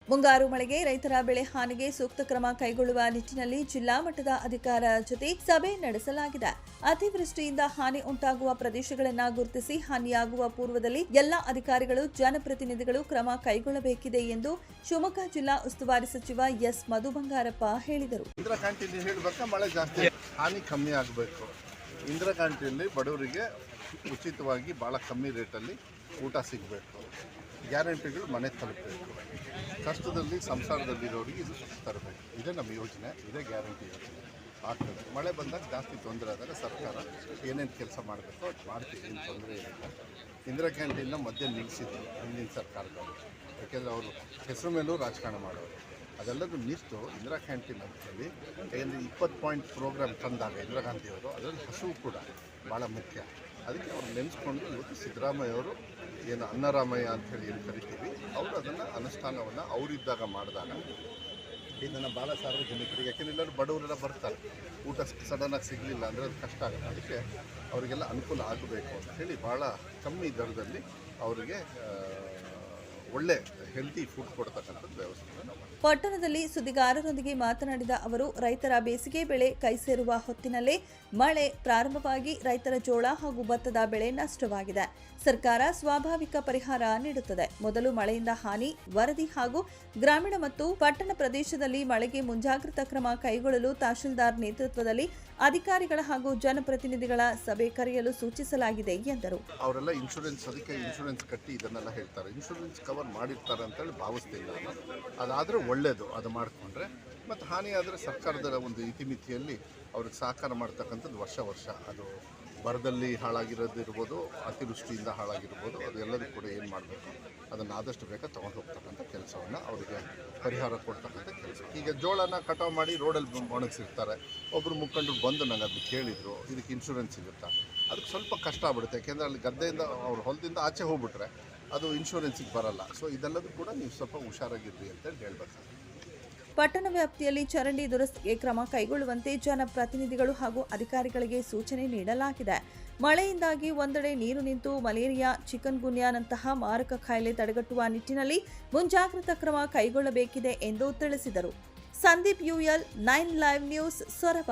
ಮುಂಗಾರು ಮಳೆಗೆ ರೈತರ ಬೆಳೆ ಹಾನಿಗೆ ಸೂಕ್ತ ಕ್ರಮ ಕೈಗೊಳ್ಳುವ ನಿಟ್ಟಿನಲ್ಲಿ ಜಿಲ್ಲಾ ಮಟ್ಟದ ಅಧಿಕಾರಿಗಳ ಜೊತೆ ಸಭೆ ನಡೆಸಲಾಗಿದೆ. ಅತಿವೃಷ್ಟಿಯಿಂದ ಹಾನಿ ಉಂಟಾಗುವ ಪ್ರದೇಶಗಳನ್ನು ಗುರುತಿಸಿ ಹಾನಿಯಾಗುವ ಪೂರ್ವದಲ್ಲಿ ಎಲ್ಲ ಅಧಿಕಾರಿಗಳು ಜನಪ್ರತಿನಿಧಿಗಳು ಕ್ರಮ ಕೈಗೊಳ್ಳಬೇಕಿದೆ ಎಂದು ಶಿವಮೊಗ್ಗ ಜಿಲ್ಲಾ ಉಸ್ತುವಾರಿ ಸಚಿವ ಎಸ್ ಮಧು ಬಂಗಾರಪ್ಪ ಹೇಳಿದರು. ಇಂದಿರಾ ಕ್ಯಾಂಟೀನ್ ಹೇಳಬೇಕಾ, ಮಳೆ ಜಾಸ್ತಿ ಹಾನಿ ಕಮ್ಮಿ ಆಗಬೇಕು. ಇಂದಿರಾ ಕ್ಯಾಂಟೀನಲ್ಲಿ ಬಡವರಿಗೆ ಉಚಿತವಾಗಿ ಭಾಳ ಕಮ್ಮಿ ರೇಟಲ್ಲಿ ಊಟ ಸಿಗಬೇಕು. ಗ್ಯಾರಂಟಿಗಳು ಮನೆ ತಲುಪಬೇಕು. ಕಷ್ಟದಲ್ಲಿ ಸಂಸಾರದಲ್ಲಿರೋರಿಗೆ ಇದು ತರಬೇಕು. ಇದೇ ನಮ್ಮ ಯೋಜನೆ, ಇದೇ ಗ್ಯಾರಂಟಿ ಯೋಜನೆ ಆಗ್ತದೆ. ಮಳೆ ಬಂದಾಗ ಜಾಸ್ತಿ ತೊಂದರೆ ಆದಾಗ ಸರ್ಕಾರ ಏನೇನು ಕೆಲಸ ಮಾಡಬೇಕು ಅದು ಮಾಡ್ತೀವಿ, ಏನು ತೊಂದರೆ ಇರಲಿಲ್ಲ. ಇಂದಿರಾ ಕ್ಯಾಂಟೀನ್ನ ಮಧ್ಯೆ ನಿಲ್ಲಿಸಿದ್ರು ಹಿಂದಿನ ಸರ್ಕಾರದವರು, ಯಾಕೆಂದರೆ ಅವರು ಹೆಸರು ಮೇಲೂ ರಾಜಕಾರಣ ಮಾಡೋರು. ಅದೆಲ್ಲದೂ ನಿಂತು ಇಂದಿರಾ ಕ್ಯಾಂಟೀನ್ ಅಂತೇಳಿ ಏನು 20 ಪಾಯಿಂಟ್ ಪ್ರೋಗ್ರಾಮ್ ತಂದಾಗ ಇಂದಿರಾ ಗಾಂಧಿಯವರು, ಅದರಲ್ಲಿ ಹಸುವು ಕೂಡ ಭಾಳ ಮುಖ್ಯ. ಅದಕ್ಕೆ ಅವ್ರು ನೆನೆಸ್ಕೊಂಡು ಇವತ್ತು ಸಿದ್ದರಾಮಯ್ಯವರು ಏನು ಅನ್ನರಾಮಯ್ಯ ಅಂಥೇಳಿ ಏನು ಕರಿತೀವಿ, ಅವರು ಅದನ್ನು ಅನುಷ್ಠಾನವನ್ನು ಅವರಿದ್ದಾಗ ಮಾಡಿದಾಗ ಇದನ್ನು ಭಾಳ ಸಾರ್ವಜನಿಕರಿಗೆ, ಯಾಕೆಂದರೆ ಎಲ್ಲರೂ ಬಡವರೆಲ್ಲ ಬರ್ತಾರೆ, ಊಟ ಸಡನ್ನಾಗಿ ಸಿಗಲಿಲ್ಲ ಅಂದರೆ ಅದು ಕಷ್ಟ ಆಗುತ್ತೆ. ಅದಕ್ಕೆ ಅವರಿಗೆಲ್ಲ ಅನುಕೂಲ ಆಗಬೇಕು ಅಂಥೇಳಿ ಭಾಳ ಕಮ್ಮಿ ದರದಲ್ಲಿ ಅವರಿಗೆ ಒಳ್ಳೆ ಹೆಲ್ತಿ ಫುಡ್ ಕೊಡ್ತಕ್ಕಂಥದ್ದು ವ್ಯವಸ್ಥೆ ನಾವು. ಪಟ್ಟಣದಲ್ಲಿ ಸುದ್ದಿಗಾರರೊಂದಿಗೆ ಮಾತನಾಡಿದ ಅವರು, ರೈತರ ಬೇಸಿಗೆ ಬೆಳೆ ಕೈ ಸೇರುವ ಹೊತ್ತಿನಲ್ಲೇ ಮಳೆ ಪ್ರಾರಂಭವಾಗಿ ರೈತರ ಜೋಳ ಹಾಗೂ ಭತ್ತದ ಬೆಳೆ ನಷ್ಟವಾಗಿದೆ. ಸರ್ಕಾರ ಸ್ವಾಭಾವಿಕ ಪರಿಹಾರ ನೀಡುತ್ತದೆ. ಮೊದಲು ಮಳೆಯಿಂದ ಹಾನಿ ವರದಿ ಹಾಗೂ ಗ್ರಾಮೀಣ ಮತ್ತು ಪಟ್ಟಣ ಪ್ರದೇಶದಲ್ಲಿ ಮಳೆಗೆ ಮುಂಜಾಗ್ರತಾ ಕ್ರಮ ಕೈಗೊಳ್ಳಲು ತಹಶೀಲ್ದಾರ್ ನೇತೃತ್ವದಲ್ಲಿ ಅಧಿಕಾರಿಗಳ ಹಾಗೂ ಜನಪ್ರತಿನಿಧಿಗಳ ಸಭೆ ಕರೆಯಲು ಸೂಚಿಸಲಾಗಿದೆ ಎಂದರು. ಅವರೆಲ್ಲ ಇನ್ಶೂರೆನ್ಸ್, ಅದಕ್ಕೆ ಇನ್ಶೂರೆನ್ಸ್ ಕಟ್ಟಿ ಇದನ್ನೆಲ್ಲ ಹೇಳ್ತಾರೆ. ಇನ್ಶೂರೆನ್ಸ್ ಕವರ್ ಮಾಡಿರ್ತಾರೆ ಅಂತೇಳಿ ಭಾವಿಸ್ತಿಲ್ಲ ನಾನು. ಅದಾದರೆ ಒಳ್ಳೆಯದು, ಅದು ಮಾಡಿಕೊಂಡ್ರೆ. ಮತ್ತು ಹಾನಿ ಆದರೆ ಸರ್ಕಾರದ ಒಂದು ಇತಿಮಿತಿಯಲ್ಲಿ ಅವ್ರಿಗೆ ಸಹಕಾರ ಮಾಡ್ತಕ್ಕಂಥದ್ದು ವರ್ಷ ಅದು ಬರದಲ್ಲಿ ಹಾಳಾಗಿರೋದಿರ್ಬೋದು, ಅತಿವೃಷ್ಟಿಯಿಂದ ಹಾಳಾಗಿರ್ಬೋದು, ಅದೆಲ್ಲದೂ ಕೂಡ ಏನು ಮಾಡಬೇಕು ಅದನ್ನು ಆದಷ್ಟು ಬೇಗ ತೊಗೊಂಡು ಹೋಗ್ತಕ್ಕಂಥ ಕೆಲಸವನ್ನು, ಅವರಿಗೆ ಪರಿಹಾರ ಕೊಡ್ತಕ್ಕಂಥ ಕೆಲಸ. ಈಗ ಜೋಳನ ಕಟಾವು ಮಾಡಿ ರೋಡಲ್ಲಿ ಒಣಗಿಸಿರ್ತಾರೆ. ಒಬ್ಬರು ಮುಖಂಡರು ಬಂದು ನನಗೆ ಅದು ಕೇಳಿದರು, ಇದಕ್ಕೆ ಇನ್ಶೂರೆನ್ಸ್ ಸಿಗುತ್ತಾ? ಅದಕ್ಕೆ ಸ್ವಲ್ಪ ಕಷ್ಟ ಆಗ್ಬಿಡುತ್ತೆ, ಯಾಕೆಂದರೆ ಅಲ್ಲಿ ಗದ್ದೆಯಿಂದ ಅವ್ರ ಹೊಲದಿಂದ ಆಚೆ ಹೋಗ್ಬಿಟ್ರೆ ಅದು ಇನ್ಶೂರೆನ್ಸಿಗೆ ಬರಲ್ಲ. ಸೊ ಇದೆಲ್ಲದೂ ಕೂಡ ನೀವು ಸ್ವಲ್ಪ ಹುಷಾರಾಗಿರ್ರಿ ಅಂತೇಳಿ ಹೇಳ್ಬೇಕು. ಪಟ್ಟಣ ವ್ಯಾಪ್ತಿಯಲ್ಲಿ ಚರಂಡಿ ದುರಸ್ತಿಗೆ ಕ್ರಮ ಕೈಗೊಳ್ಳುವಂತೆ ಜನಪ್ರತಿನಿಧಿಗಳು ಹಾಗೂ ಅಧಿಕಾರಿಗಳಿಗೆ ಸೂಚನೆ ನೀಡಲಾಗಿದೆ. ಮಳೆಯಿಂದಾಗಿ ಒಂದೆಡೆ ನೀರು ನಿಂತು ಮಲೇರಿಯಾ, ಚಿಕನ್ ಗುನ್ಯಾನಂತಹ ಮಾರಕ ಕಾಯಿಲೆ ತಡೆಗಟ್ಟುವ ನಿಟ್ಟಿನಲ್ಲಿ ಮುಂಜಾಗ್ರತಾ ಕ್ರಮ ಕೈಗೊಳ್ಳಬೇಕಿದೆ ಎಂದು ತಿಳಿಸಿದರು. Sandeep UL, 9 live news, Soraba.